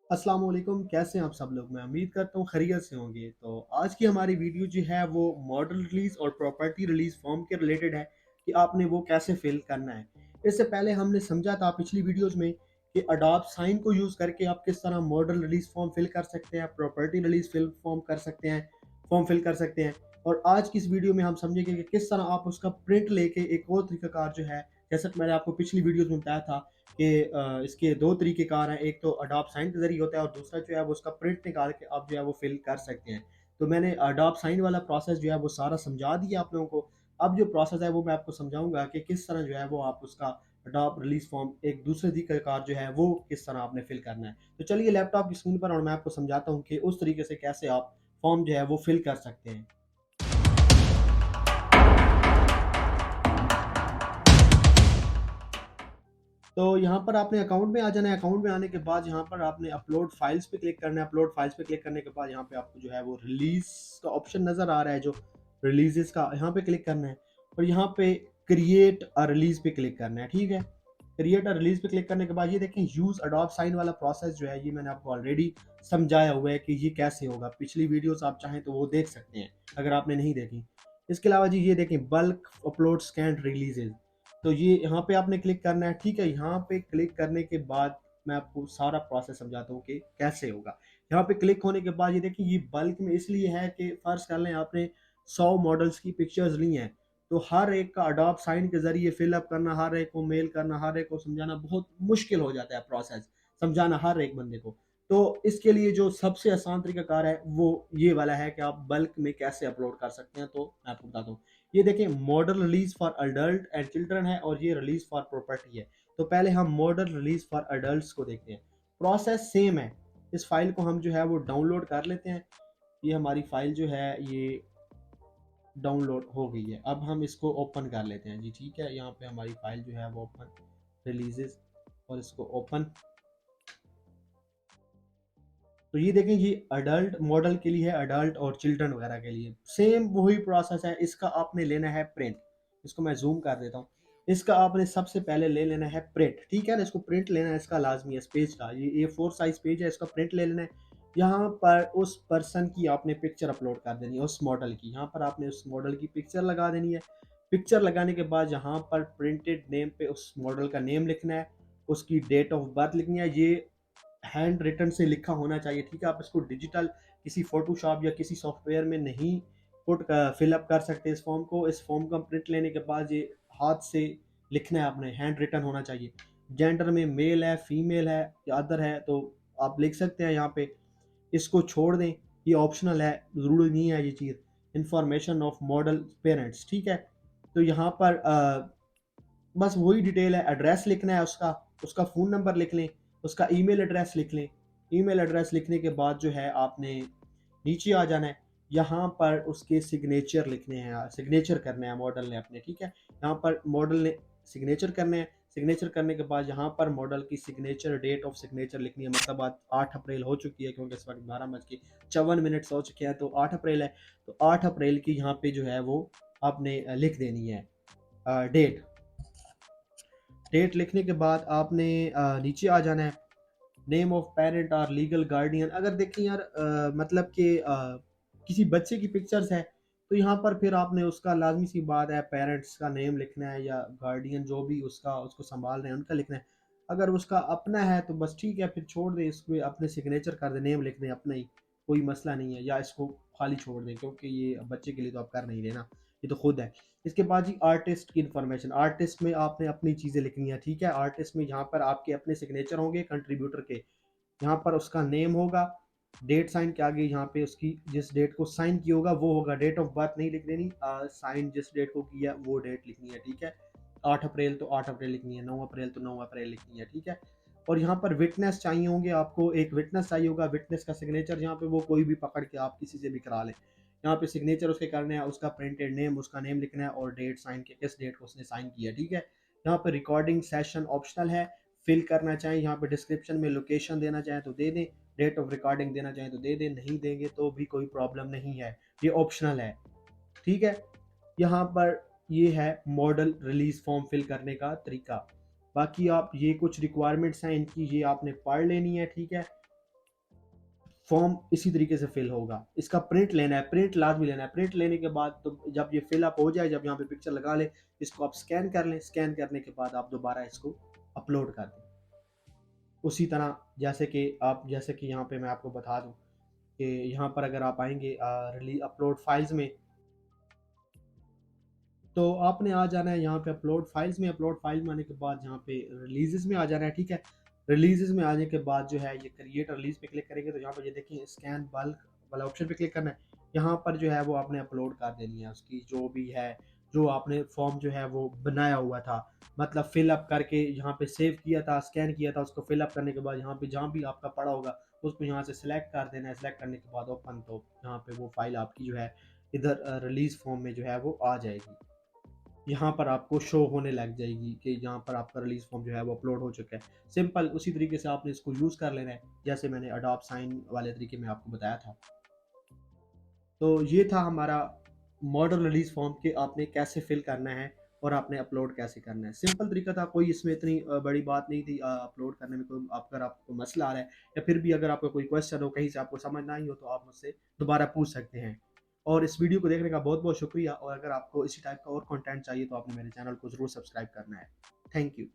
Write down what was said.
अस्सलाम वालेकुम, कैसे हैं आप सब लोग? मैं उम्मीद करता हूँ खैरियत से होंगे। तो आज की हमारी वीडियो जो है वो मॉडल रिलीज़ और प्रॉपर्टी रिलीज़ फॉर्म के रिलेटेड है कि आपने वो कैसे फ़िल करना है। इससे पहले हमने समझा था पिछली वीडियोज़ में कि अडोब साइन को यूज़ करके आप किस तरह मॉडल रिलीज़ फॉर्म फ़िल कर सकते हैं, प्रॉपर्टी रिलीज़ फॉर्म फ़िल कर सकते हैं। और आज की इस वीडियो में हम समझेंगे कि किस तरह आप उसका प्रिंट लेके एक और तरीक़ाकार जो है, जैसा कि मैंने आपको पिछली वीडियोज़ में बताया था कि इसके 2 तरीक़ेकार हैं, एक तो अडोब साइन के ज़रिए होता है और दूसरा जो है वो उसका प्रिंट निकाल के आप जो है वो फ़िल कर सकते हैं। तो मैंने अडोब साइन वाला प्रोसेस जो है वो सारा समझा दिया आप लोगों को। अब जो प्रोसेस है वो मैं आपको समझाऊँगा कि किस तरह जो है वो आप उसका अडोब रिलीज़ फॉर्म एक दूसरे तरीक़ेकार जो है वो किस तरह आपने फ़िल करना है। तो चलिए लैपटॉप की स्क्रीन पर और मैं आपको समझाता हूँ कि उस तरीके से कैसे आप फॉर्म जो है वो फ़िल कर सकते हैं। तो यहाँ पर आपने अकाउंट में आ जाना है, अकाउंट में आने के बाद यहाँ पर आपने अपलोड फाइल्स पे क्लिक करना है, अपलोड फाइल्स पे क्लिक करने के बाद यहाँ पे आपको जो है वो रिलीज़ का ऑप्शन नज़र आ रहा है जो रिलीज़ेज़ का, यहाँ पे क्लिक करना है और यहाँ पे क्रिएट अ रिलीज़ पे क्लिक करना है, ठीक है? क्रिएट अ रिलीज़ पे क्लिक करने के बाद ये देखें यूज़ अडोब साइन वाला प्रोसेस जो है ये मैंने आपको ऑलरेडी समझाया हुआ है कि ये कैसे होगा। पिछली वीडियोज़ आप चाहें तो वो देख सकते हैं, अगर आपने नहीं देखी। इसके अलावा जी ये देखें बल्क अपलोड स्कैन्ड रिलीज़ेज़, तो ये यहाँ पे आपने क्लिक करना है, ठीक है? यहाँ पे क्लिक करने के बाद मैं आपको सारा प्रोसेस समझाता हूँ कि कैसे होगा। यहाँ पे क्लिक होने के बाद ये देखिए ये बल्क में इसलिए है कि फ़र्ज़ कर लें आपने 100 मॉडल्स की पिक्चर्स ली हैं, तो हर एक का अडोब साइन के ज़रिए फ़िल अप करना, हर एक को मेल करना, हर एक को समझाना बहुत मुश्किल हो जाता है प्रोसेस, समझाना हर एक बंदे को। तो इसके लिए जो सबसे आसान तरीक़ाकार है वो ये वाला है कि आप बल्क में कैसे अपलोड कर सकते हैं, तो मैं आपको बताता हूँ। ये देखें model release for adult and children है और ये रिलीज फॉर प्रॉपर्टी है। तो पहले हम मॉडल रिलीज फॉर अडल्ट्स को देखते हैं। प्रोसेस सेम है। इस फाइल को हम जो है वो डाउनलोड कर लेते हैं। ये हमारी फाइल जो है ये डाउनलोड हो गई है। अब हम इसको ओपन कर लेते हैं जी, ठीक है? यहाँ पे हमारी फाइल जो है वो ओपन रिलीजेस और इसको ओपन। तो ये देखें ये अडल्ट मॉडल के लिए है, अडल्ट और चिल्ड्रन वगैरह के लिए सेम वही प्रोसेस है। इसका आपने लेना है प्रिंट। इसको मैं जूम कर देता हूँ। इसका आपने सबसे पहले ले लेना है प्रिंट, ठीक है ना? इसको प्रिंट लेना है, इसका लाजमी है इस पेज का। ये A4 साइज पेज है, इसका प्रिंट ले लेना है। यहाँ पर उस पर्सन की आपने पिक्चर अपलोड कर देनी है, उस मॉडल की। यहाँ पर आपने उस मॉडल की पिक्चर लगा देनी है। पिक्चर लगाने के बाद यहाँ पर प्रिंटेड नेम पे उस मॉडल का नेम लिखना है, उसकी डेट ऑफ बर्थ लिखनी है। ये हैंड रिटन से लिखा होना चाहिए, ठीक है? आप इसको डिजिटल किसी फ़ोटोशॉप या किसी सॉफ्टवेयर में नहीं फ़िल अप कर सकते इस फ़ॉर्म को। इस फ़ॉर्म का प्रिंट लेने के बाद ये हाथ से लिखना है आपने, हैंड रिटन होना चाहिए। जेंडर में मेल है, फीमेल है या अदर है तो आप लिख सकते हैं यहाँ पे। इसको छोड़ दें, ये ऑप्शनल है, ज़रूरी नहीं है ये चीज़। इन्फॉर्मेशन ऑफ मॉडल पेरेंट्स, ठीक है? तो यहाँ पर बस वही डिटेल है, एड्रेस लिखना है उसका, उसका फ़ोन नंबर लिख लें, उसका ईमेल एड्रेस लिख लें। ईमेल एड्रेस लिखने के बाद जो है आपने नीचे आ जाना है। यहाँ पर उसके सिग्नेचर लिखने हैं, सिग्नेचर करने हैं मॉडल ने अपने, ठीक है? यहाँ पर मॉडल ने सिग्नेचर करने हैं। सिग्नेचर करने के बाद यहाँ पर मॉडल की सिग्नेचर डेट ऑफ सिग्नेचर लिखनी है, मतलब आज 8 अप्रैल हो चुकी है क्योंकि इस वक़्त 12:54 हो चुके हैं, तो 8 अप्रैल है। तो 8 अप्रैल की यहाँ पे जो है वो आपने लिख देनी है डेट। डेट लिखने के बाद आपने नीचे आ जाना है। नेम ऑफ पेरेंट और लीगल गार्डियन, अगर देखें यार मतलब कि किसी बच्चे की पिक्चर्स है तो यहाँ पर फिर आपने उसका लाजमी सी बात है पेरेंट्स का नेम लिखना है या गार्डियन जो भी उसका उसको संभाल रहे हैं उनका लिखना है। अगर उसका अपना है तो बस ठीक है, फिर छोड़ दें इसको, अपने सिग्नेचर कर दें, नेम लिख दें अपना ही, कोई मसला नहीं है, या इसको खाली छोड़ दें क्योंकि ये बच्चे के लिए तो आप कर नहीं रहे ना, ये तो खुद है। इसके बाद जी आर्टिस्ट की इन्फॉर्मेशन, आर्टिस्ट में आपने अपनी चीज़ें लिखनी है, ठीक है? आर्टिस्ट में यहाँ पर आपके अपने सिग्नेचर होंगे कंट्रीब्यूटर के, यहाँ पर उसका नेम होगा, डेट साइन के आगे यहाँ पे उसकी जिस डेट को साइन किया होगा वो होगा, डेट ऑफ बर्थ नहीं लिख देनी, साइन जिस डेट को किया वो डेट लिखनी है, ठीक है? 8 अप्रैल तो 8 अप्रैल लिखनी है, 9 अप्रैल तो 9 अप्रैल लिखनी है, ठीक है? और यहाँ पर विटनेस चाहिए होंगे आपको, एक विटनेस चाहिए होगा, विटनेस का सिग्नेचर यहाँ पे वो कोई भी पकड़ के आप किसी से भी करा लें। यहाँ पे सिग्नेचर उसके करने हैं, उसका प्रिंटेड नेम, उसका नेम लिखना है और डेट साइन के किस डेट को उसने साइन किया, ठीक है? यहाँ पे रिकॉर्डिंग सेशन ऑप्शनल है, फिल करना चाहें यहाँ पे डिस्क्रिप्शन में लोकेशन देना चाहें तो दे दें, डेट ऑफ रिकॉर्डिंग देना चाहें तो दे दें, नहीं देंगे तो भी कोई प्रॉब्लम नहीं है, ये ऑप्शनल है, ठीक है? यहाँ पर ये है मॉडल रिलीज फॉर्म फिल करने का तरीका। बाकी आप ये कुछ रिक्वायरमेंट्स हैं इनकी, ये आपने पढ़ लेनी है, ठीक है? फॉर्म इसी तरीके से फिल होगा। इसका प्रिंट लेना है, प्रिंट लाजमी लेना है। प्रिंट लेने के बाद तो जब ये फिल अप हो जाए, जब यहाँ पे पिक्चर लगा ले, इसको आप स्कैन कर लें। स्कैन करने के बाद आप दोबारा इसको अपलोड कर दें। उसी तरह जैसे कि यहाँ पे मैं आपको बता दूँ कि यहाँ पर अगर आप आएँगे रिलीज़ अपलोड फाइल्स में, तो आपने आ जाना है यहाँ पे अपलोड फाइल्स में। अपलोड फाइल में आने के बाद यहाँ पे रिलीजेस में आ जाना है, ठीक है। रिलीजेस में आने के बाद जो है ये क्रिएट रिलीज पे क्लिक करेंगे तो यहाँ पर ये देखिए स्कैन बल्क वाला ऑप्शन पे क्लिक करना है। यहाँ पर जो है वो आपने अपलोड कर देनी है उसकी जो भी है, जो आपने फॉर्म जो है वो बनाया हुआ था, मतलब फिल अप करके यहाँ पे सेव किया था, स्कैन किया था, उसको फिल अप करने के बाद यहाँ पे जहाँ भी आपका पड़ा होगा उसको यहाँ से सिलेक्ट कर देना है। सिलेक्ट करने के बाद ओपन, तो यहाँ पे वो फाइल आपकी जो है इधर रिलीज फॉर्म में जो है वो आ जाएगी। यहाँ पर आपको शो होने लग जाएगी कि यहाँ पर आपका रिलीज फॉर्म जो है वो अपलोड हो चुका है। सिंपल उसी तरीके से आपने इसको यूज़ कर लेना है जैसे मैंने अडोब साइन वाले तरीके में आपको बताया था। तो ये था हमारा मॉडल रिलीज फॉर्म कि आपने कैसे फिल करना है और आपने अपलोड कैसे करना है। सिंपल तरीका था, कोई इसमें इतनी बड़ी बात नहीं थी अपलोड करने में। कोई अगर आपको मसला आ रहा है या फिर भी अगर आपका कोई क्वेश्चन हो, कहीं से आपको समझ ना आई हो, तो आप मुझसे दोबारा पूछ सकते हैं। और इस वीडियो को देखने का बहुत बहुत शुक्रिया, और अगर आपको इसी टाइप का और कंटेंट चाहिए तो आपने मेरे चैनल को ज़रूर सब्सक्राइब करना है। Thank you.